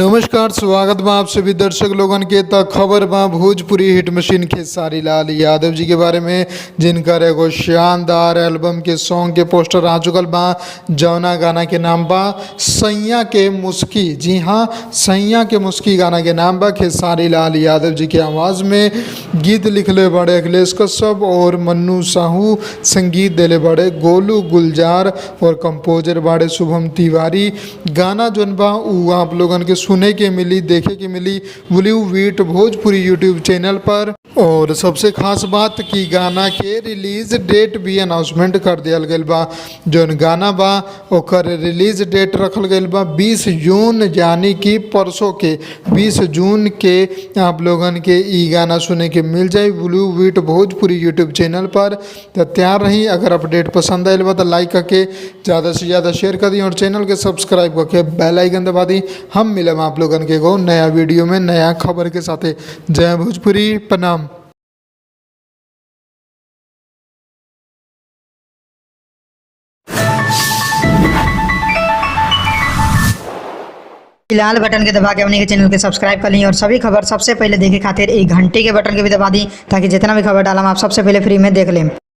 नमस्कार, स्वागत बा आप सभी दर्शक लोगन के। त खबर बा भोजपुरी हिट मशीन खेसारी लाल यादव जी के बारे में, जिनकर एगो शानदार एल्बम के सॉन्ग के पोस्टर आ चुकल बा। जौना गाना के नाम बा सैया के मुस्की। जी हाँ, सैया के मुस्की गाना के नाम बा। खेसारी लाल यादव जी के आवाज़ में गीत लिखले बड़े अखिलेश कश्यप और मन्नू साहू, संगीत देले बड़े गोलू गुलजार और कंपोजर बड़े शुभम तिवारी। गाना जोन बा उ आप लोगन के सुने के मिली, देखे के मिली ब्लू वीट भोजपुरी यूट्यूब चैनल पर। और सबसे खास बात कि गाना के रिलीज डेट भी अनाउंसमेंट कर दिया गया बा। जौन गाना बा ओकर रिलीज डेट रखल गया बा 20 जून, यानी कि परसों के 20 जून के आप लोगन के ई गाना सुने के मिल जाए ब्लू वीट भोजपुरी यूट्यूब चैनल पर। तो तैयार रही। अगर अपडेट पसंद आयल बा तो लाइक करके ज़्यादा से ज़्यादा शेयर कर दी और चैनल के सब्सक्राइब करके बेल आइकन दबा दी। हम मिले आप लोगन के एगो नया वीडियो में नया खबर के साथ। जय भोजपुरी, प्रणाम। लाल बटन के दबा के अपने के चैनल के सब्सक्राइब कर ली और सभी खबर सबसे पहले देखे खातिर एक घंटे के बटन के भी दबा दी, ताकि जितना भी खबर डालम आप सबसे पहले फ्री में देख लें।